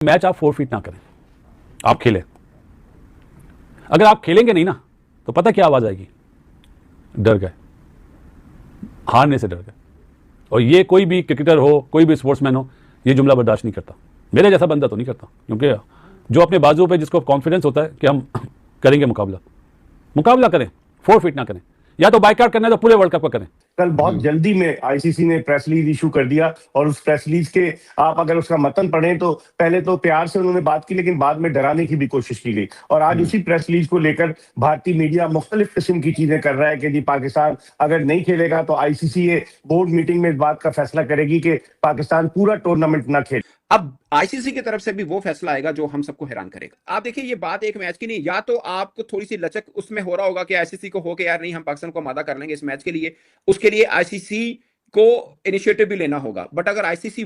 Match आप forfeit ना करें, आप खेलें। अगर आप खेलेंगे नहीं ना तो पता क्या आवाज आएगी, डर गए, हारने से डर गए। और ये कोई भी क्रिकेटर हो, कोई भी स्पोर्ट्समैन हो, ये जुमला बर्दाश्त नहीं करता। मेरे जैसा बंदा तो नहीं करता, क्योंकि जो अपने बाजुओं पे जिसको कॉन्फिडेंस होता है कि हम करेंगे मुकाबला करें, फोरफीट ना करें। या तो बाइकआउट करना है तो पूरे वर्ल्ड कप का करें। कल बहुत जल्दी में आईसीसी ने प्रेस रिलीज इशू कर दिया और उस प्रेस रिलीज के आप अगर उसका मतन पढ़ें तो पहले तो प्यार से उन्होंने बात की, लेकिन बाद में डराने की भी कोशिश की गई। और आज उसी प्रेस रिलीज को लेकर भारतीय मीडिया मुख्तलिफ किस्म की चीजें कर रहा है कि जी पाकिस्तान अगर नहीं खेलेगा तो आईसीसी बोर्ड मीटिंग में इस बात का फैसला करेगी कि पाकिस्तान पूरा टूर्नामेंट ना खेले। अब आईसीसी की तरफ से भी वो फैसला आएगा जो हम सबको हैरान करेगा। आप देखिए, ये बात एक मैच की नहीं, या तो आपको थोड़ी सी लचक उसमें हो रहा होगा कि आईसीसी को हो के यार नहीं, हम पाकिस्तान को आमादा कर लेंगे इस मैच के लिए, उसके लिए आईसीसी को इनिशिएटिव भी लेना होगा। बट अगर आईसीसी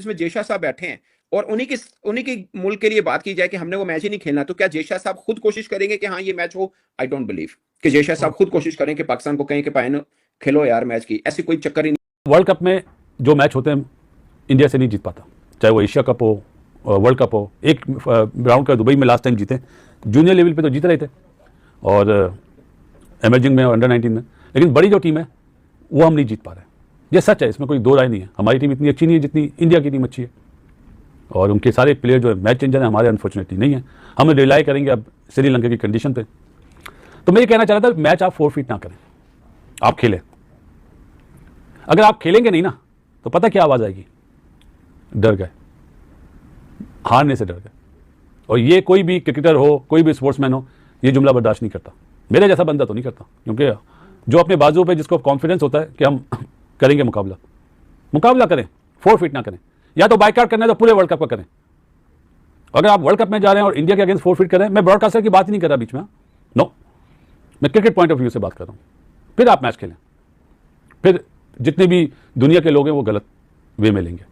में जेशा साहब बैठे हैं और उन्हीं की मुल्क के लिए बात की जाए कि हमने वो मैच ही नहीं खेलना, तो क्या जेशा साहब खुद कोशिश करेंगे कि हाँ ये मैच हो? आई डोंट बिलीव कि जेशा साहब खुद कोशिश करें कि पाकिस्तान को कहें कि पाए खेलो यार मैच की, ऐसी कोई चक्कर ही नहीं। वर्ल्ड कप में जो मैच होते हैं इंडिया से नहीं जीत पाता, चाहे वो एशिया कप हो, वर्ल्ड कप हो। एक राउंड का दुबई में लास्ट टाइम जीते, जूनियर लेवल पे तो जीत रहे थे और एमर्जिंग में और अंडर 19 में, लेकिन बड़ी जो टीम है वो हम नहीं जीत पा रहे। ये सच है, इसमें कोई दो राय नहीं है। हमारी टीम इतनी अच्छी नहीं है जितनी इंडिया की टीम अच्छी है, और उनके सारे प्लेयर जो है मैच चेंजर हैं, हमारे अनफॉर्चुनेटली नहीं है। हम रिलाई करेंगे अब श्रीलंका की कंडीशन पे। तो मैं ये कहना चाह रहा था, मैच आप फोरफीट ना करें, आप खेलें। अगर आप खेलेंगे नहीं ना तो पता क्या आवाज आएगी, डर गए, हारने से डर गए। और ये कोई भी क्रिकेटर हो, कोई भी स्पोर्ट्समैन हो, ये जुमला बर्दाश्त नहीं करता। मेरे जैसा बंदा तो नहीं करता, क्योंकि जो अपने बाजुओं पे जिसको कॉन्फिडेंस होता है कि हम करेंगे मुकाबला करें, फोरफीट ना करें। या तो बाइकआउट करना है तो पूरे वर्ल्ड कप का करें। अगर आप वर्ल्ड कप में जा रहे हैं और इंडिया के अगेंस्ट फोरफीट करें, मैं ब्रॉडकास्टर की बात ही नहीं कर रहा बीच में, नो, मैं क्रिकेट पॉइंट ऑफ व्यू से बात कर रहा हूं। फिर आप मैच खेलें, फिर जितने भी दुनिया के लोग हैं वो गलत वे में लेंगे।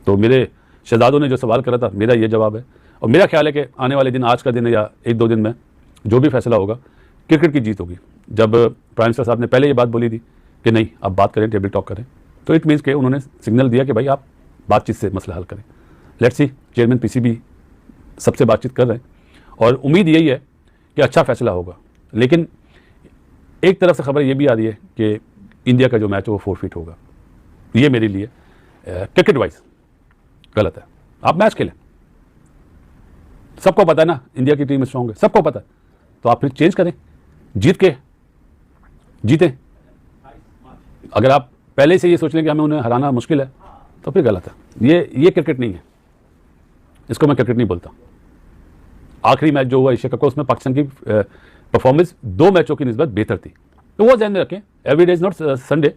तो मेरे शहजादों ने जो सवाल करा था, मेरा ये जवाब है। और मेरा ख्याल है कि आने वाले दिन, आज का दिन है या एक दो दिन में, जो भी फैसला होगा, क्रिकेट की जीत होगी। जब प्राइम मिनिस्टर साहब ने पहले ये बात बोली थी कि नहीं अब बात करें, टेबल टॉक करें, तो इट मीन्स के उन्होंने सिग्नल दिया कि भाई आप बातचीत से मसला हल करें। लेट्स सी, चेयरमैन पीसीबी सबसे बातचीत कर रहे हैं और उम्मीद यही है कि अच्छा फैसला होगा। लेकिन एक तरफ से खबर ये भी आ रही है कि इंडिया का जो मैच है वो फोरफीट होगा। ये मेरे लिए क्रिकेट वाइज गलत है। आप मैच खेलें, सबको पता है ना इंडिया की टीम स्ट्रांग है, सबको पता है, तो आप फिर चेंज करें, जीतें। अगर आप पहले से ये सोच लें कि हमें उन्हें हराना मुश्किल है तो फिर गलत है। ये क्रिकेट नहीं है, इसको मैं क्रिकेट नहीं बोलता। आखिरी मैच जो हुआ एशिया कप का, उसमें पाकिस्तान की परफॉर्मेंस 2 मैचों की निस्बत बेहतर थी, तो वो ध्यान में रखें। Every day is not Sunday,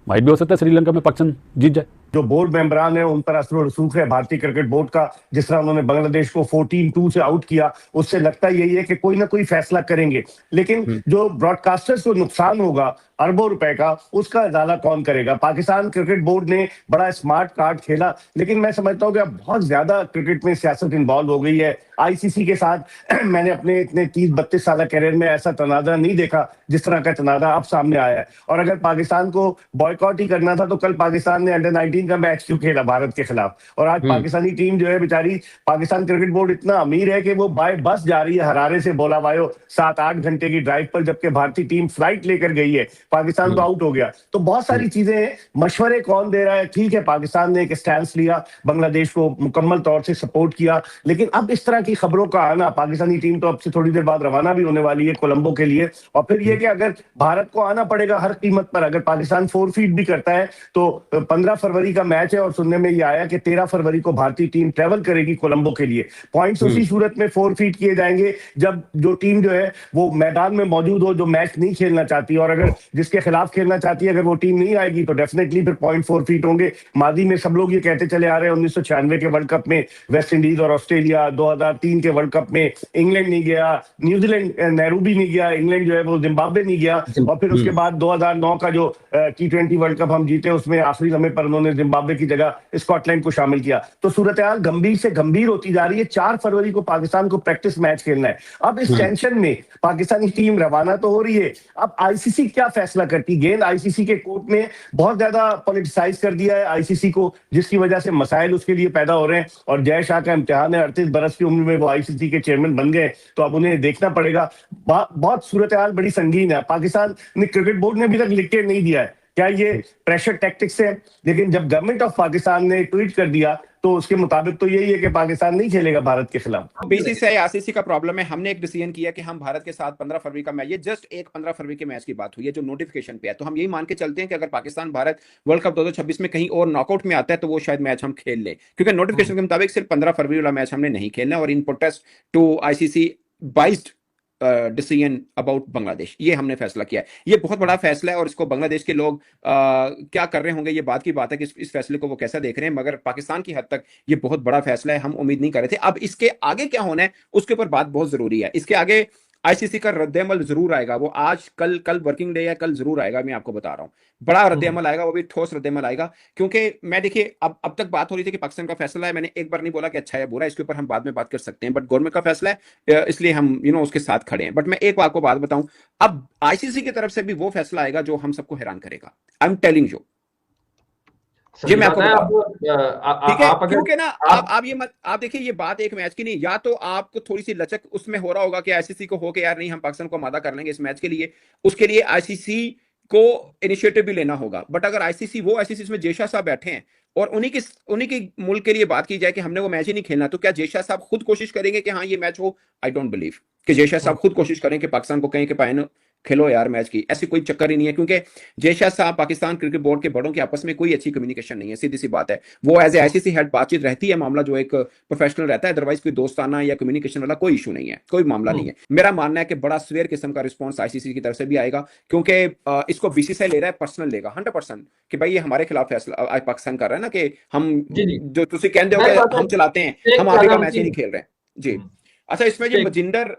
might भी हो सकता है श्रीलंका में पाकिस्तान जीत जाए। जो बोर्ड मेंबरान है उन पर असर और रसूख है भारतीय क्रिकेट बोर्ड का। जिस तरह उन्होंने बांग्लादेश को 14-2 से आउट किया, उससे लगता यही है कि कोई ना कोई फैसला करेंगे। लेकिन जो ब्रॉडकास्टर्स को नुकसान होगा अरबों रुपए का, उसका अदाला कौन करेगा? पाकिस्तान क्रिकेट बोर्ड ने बड़ा स्मार्ट कार्ड खेला, लेकिन मैं समझता हूँ कि अब बहुत ज्यादा क्रिकेट में सियासत इन्वॉल्व हो गई है आईसीसी के साथ। मैंने अपने इतने 30-32 साल कैरियर में ऐसा तनाजा नहीं देखा जिस तरह का तनाजा अब सामने आया है। और अगर पाकिस्तान को बॉयकॉट ही करना था तो कल पाकिस्तान ने अंडर 19 का मैच क्यों खेला भारत के खिलाफ? और आज पाकिस्तानी टीम जो है बेचारी, पाकिस्तान क्रिकेट बोर्ड इतना अमीर है कि वो बाय बस जा रही है हरारे से बोलावायो 7-8 घंटे की ड्राइव पर, जबकि भारतीय टीम फ्लाइट लेकर गई है। पाकिस्तान तो आउट हो गया। तो बहुत सारी चीजें हैं। मशवरे कौन दे रहा है? ठीक है, पाकिस्तान ने एक स्टैंड लिया, बांग्लादेश को मुकम्मल तौर से सपोर्ट किया, लेकिन अब इस तरह की खबरों का आना, पाकिस्तानी टीम तो अब से थोड़ी देर बाद रवाना भी होने वाली है कोलंबो के लिए। और फिर यह कि अगर भारत को आना पड़ेगा हर कीमत पर, अगर पाकिस्तान फोरफीट भी करता है तो 15 फरवरी का मैच है और सुनने में यह आया कि 13 फरवरी को भारतीय टीम ट्रेवल करेगी कोलंबो के लिए। पॉइंट्स उसी सूरत में फोरफीट किए जाएंगे जब जो टीम जो है वो मैदान में मौजूद हो, जो मैच नहीं खेलना चाहती, और अगर जिसके खिलाफ खेलना चाहती है अगर वो टीम नहीं आएगी तो डेफिनेटली फिर पॉइंट फोरफीट होंगे। मादी में सब लोग ये कहते चले आ रहे हैं, 1996 के वर्ल्ड कप में वेस्ट इंडीज और ऑस्ट्रेलिया, 2003 के वर्ल्ड कप में इंग्लैंड नहीं गया, न्यूजीलैंड नैरोबी नहीं गया, इंग्लैंड जो है वो जिम्बाब्वे नहीं गया, और फिर उसके बाद 2009 का जो T20 वर्ल्ड कप हम जीते उसमें आखिरी लम्हे पर उन्होंने जिम्बाब्वे की जगह स्कॉटलैंड को शामिल किया। तो सूरत हाल गंभीर से गंभीर होती जा रही है। 4 फरवरी को पाकिस्तान को प्रैक्टिस मैच खेलना है। अब इस टेंशन में पाकिस्तानी टीम रवाना तो हो रही है। अब आईसीसी क्या फैसला करती? गेंद आईसीसी के कोर्ट में बहुत ज्यादा पॉलिटिसाइज कर दिया है आईसीसी को, जिसकी वजह से मसाइल उसके लिए पैदा हो रहे हैं। और जय शाह का इम्तिहान है, 38 बरस की उम्र में वो आईसीसी के चेयरमैन बन गए, तो अब उन्हें देखना पड़ेगा। बहुत सूरत हाल बड़ी संगीन है। पाकिस्तान ने क्रिकेट बोर्ड ने अभी तक लिख के नहीं दिया है क्या ये प्रेशर टैक्टिक्स है, लेकिन जब गवर्नमेंट ऑफ पाकिस्तान ने ट्वीट कर दिया तो उसके मुताबिक तो यही है कि पाकिस्तान नहीं खेलेगा भारत के खिलाफ। बीसीसीआई आईसीसी का प्रॉब्लम है। हमने एक डिसीजन किया कि हम भारत के साथ 15 फरवरी का मैच, ये जस्ट एक 15 फरवरी के मैच की बात हुई है जो नोटिफिकेशन पे है, तो हम यही मान के चलते हैं कि अगर पाकिस्तान भारत वर्ल्ड कप 2026 में कहीं और नॉकआउट में आता है तो वो शायद मैच हम खेल ले, क्योंकि नोटिफिकेशन के मुताबिक सिर्फ 15 फरवरी वाला मैच हमने नहीं खेलना। और in protest to ICC biased decision about Bangladesh, ये हमने फैसला किया है। ये बहुत बड़ा फैसला है और इसको बांग्लादेश के लोग क्या कर रहे होंगे ये बात की बात है कि इस फैसले को वो कैसा देख रहे हैं, मगर पाकिस्तान की हद तक ये बहुत बड़ा फैसला है। हम उम्मीद नहीं कर रहे थे। अब इसके आगे क्या होना है उसके ऊपर बात बहुत जरूरी है। इसके आगे आईसीसी का रद्देअमल जरूर आएगा। वो आज कल वर्किंग डे है, कल जरूर आएगा। मैं आपको बता रहा हूं बड़ा रद्देअमल आएगा, वो भी ठोस रद्देअमल आएगा। क्योंकि मैं देखिए अब तक बात हो रही थी कि पाकिस्तान का फैसला है, मैंने एक बार नहीं बोला कि अच्छा है बुरा, इसके ऊपर हम बाद में बात कर सकते हैं, बट गवर्नमेंट का फैसला है इसलिए हम उसके साथ खड़े हैं। बट मैं एक आपको बात बताऊं, अब आईसीसी की तरफ से भी वो फैसला आएगा जो हम सबको हैरान करेगा। आई एम टेलिंग यू, ये मैं आपको ठीक है, क्योंकि ना आप देखिए ये बात एक मैच की नहीं, या तो आपको थोड़ी सी लचक उसमें हो रहा होगा कि आईसीसी को हो के यार नहीं हम पाकिस्तान को आमादा कर लेंगे इस मैच के लिए, उसके लिए आईसीसी को इनिशिएटिव भी लेना होगा। बट अगर आईसीसी में जेशा साहब बैठे हैं और उन्हीं की मुल्क के लिए बात की जाए कि हमने वो मैच ही नहीं खेलना, तो क्या जेशा साहब खुद कोशिश करेंगे कि हाँ ये मैच हो? आई डोंट बिलीव कि जेशा साहब खुद कोशिश करें कि पाकिस्तान को कहें कि पाए खेलो यार मैच की, ऐसी कोई चक्कर ही नहीं है। क्योंकि जेशा साहब पाकिस्तान क्रिकेट बोर्ड के बड़ों के आपस में कोई अच्छी कम्युनिकेशन नहीं है, सीधी सी बात है। वो एज ए आईसीसी हेड बातचीत रहती है, मामला जो एक प्रोफेशनल रहता है, अदरवाइज कोई दोस्ताना या कम्युनिकेशन वाला कोई इशू नहीं है, कोई मामला नहीं है। मेरा मानना है कि बड़ा स्वेयर किस्म का रिस्पॉन्स आईसीसी की तरफ से भी आएगा, क्योंकि इसको बीसीसीआई ले रहा है, पर्सनल लेगा 100% कि भाई ये हमारे खिलाफ फैसला पाकिस्तान कर रहा है ना, कि हम जो तुम कहते हो हम चलाते हैं, हम आगे का मैच ही नहीं खेल रहे हैं जी। अच्छा, इसमें जो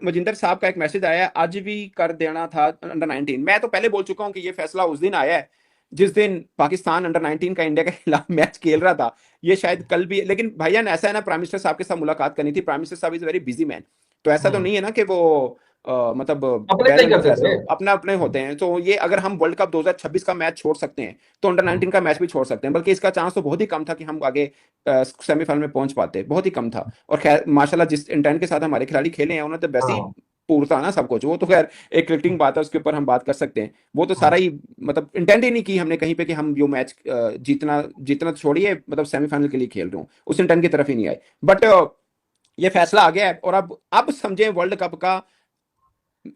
मजिंदर साहब का एक मैसेज आया है, आज भी कर देना था अंडर 19। मैं तो पहले बोल चुका हूं कि ये फैसला उस दिन आया है जिस दिन पाकिस्तान अंडर 19 का इंडिया के खिलाफ मैच खेल रहा था। ये शायद कल भी, लेकिन भाईजान ऐसा है ना, प्राइम मिनिस्टर साहब के साथ मुलाकात करनी थी। प्राइम मिनिस्टर साहब इज वेरी बिजी मैन, तो ऐसा तो नहीं है ना कि वो मतलब अपने अपने होते हैं। तो ये अगर हम वर्ल्ड कप 2026 का मैच छोड़ सकते हैं तो अंडर 19 का मैच भी छोड़ सकते हैं, बल्कि इसका चांस तो बहुत ही कम था कि हम आगे सेमीफाइनल में पहुंच पाते, बहुत ही कम था। और खैर माशाल्लाह जिस इंटेंट के साथ हमारे खिलाड़ी खेले हैं उन्होंने तो वैसे ही पूरता ना सब कुछ, वो तो खैर एक क्रिकेटिंग बात है, उसके ऊपर हम बात कर सकते हैं। वो तो सारा ही मतलब इंटेंट ही नहीं की हमने कहीं पे कि हम जो मैच जीतना तो छोड़िए, मतलब सेमीफाइनल के लिए खेल रहे हूँ, उस इंटेंट की तरफ ही नहीं आए। बट ये फैसला आ गया है और अब समझे वर्ल्ड कप का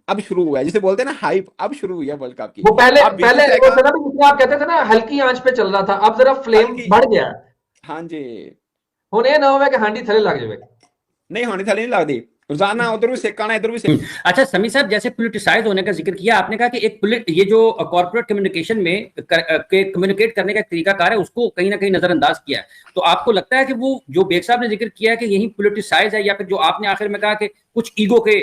अब शुरू हुआ है, जिसे बोलते हैं ना हाइप, अब शुरू हुई है वर्ल्ड कप की। वो पहले वो था ना, जिसमें आप कहते थे ना हल्की आंच पे चल रहा था, अब जरा फ्लेम बढ़ गया। हाँ जी, होने ना हो कि हांडी थले लग जाए, नहीं हांडी थले नहीं लगती, रोजाना उधर भी सेकाना इधर भी सेकाना। अच्छा समी साहब, जैसे पोलिटिसाइज होने का जिक्र किया आपने, कहा कि एक ये जो कॉर्पोरेट कम्युनिकेशन में कम्युनिकेट करने का तरीकाकार है उसको कहीं ना कहीं नजरअंदाज किया है, तो आपको लगता है कि वो जो बेग साहब ने जिक्र किया है कि यही पोलिटिसाइज है, या फिर जो आपने आखिर में कहा कि कुछ ईगो के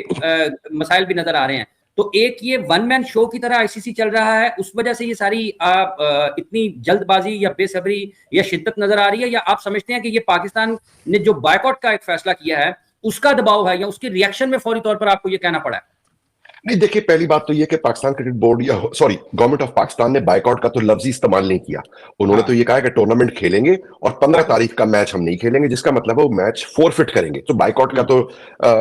मसाइल भी नजर आ रहे हैं, तो एक ये वन मैन शो की तरह आईसीसी चल रहा है, उस वजह से ये सारी इतनी जल्दबाजी या बेसब्री या शिद्दत नजर आ रही है, या आप समझते हैं कि ये पाकिस्तान ने जो बायकॉट का एक फैसला किया है उसका दबाव है, या उसके रिएक्शन में फौरी तौर पर आपको ये कहना पड़ा है? नहीं, देखिए पहली बात तो ये कि पाकिस्तान क्रिकेट बोर्ड या गवर्नमेंट ऑफ पाकिस्तान ने बायकॉट का तो लफ्ज ही इस्तेमाल नहीं किया। उन्होंने तो ये कहा कि टूर्नामेंट खेलेंगे और 15 तारीख का मैच हम नहीं खेलेंगे, जिसका मतलब है वो मैच फोरफिट करेंगे। तो बायकॉट का तो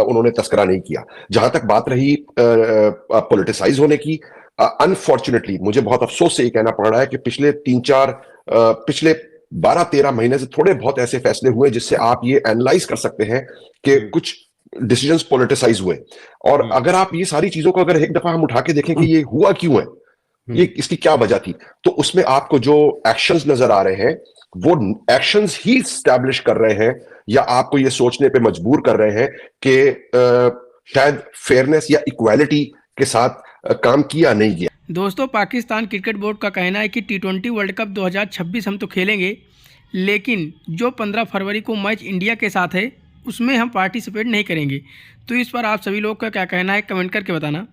उन्होंने तस्करा नहीं किया। जहां तक बात रही पॉलिटिसाइज होने की, अनफॉर्चुनेटली मुझे बहुत अफसोस से ये कहना पड़ रहा है कि पिछले 12-13 महीने से थोड़े बहुत ऐसे फैसले हुए जिससे आप ये एनालाइज कर सकते हैं कि कुछ डिसीजंस पॉलिटिसाइज हुए। और अगर आप ये सारी चीजों को अगर एक दफा हम उठा के देखें कि ये हुआ क्यों है, ये इसकी क्या वजह थी, तो उसमें आपको जो एक्शंस नजर आ रहे हैं वो एक्शंस ही स्टैब्लिश कर रहे हैं या आपको ये सोचने पे मजबूर कर रहे हैं कि शायद फेयरनेस या इक्वालिटी के साथ काम किया नहीं गया। दोस्तों, पाकिस्तान क्रिकेट बोर्ड का कहना है कि T20 वर्ल्ड कप 2026 हम तो खेलेंगे, लेकिन जो 15 फरवरी को मैच इंडिया के साथ है उसमें हम पार्टिसिपेट नहीं करेंगे। तो इस पर आप सभी लोग का क्या कहना है, कमेंट करके बताना।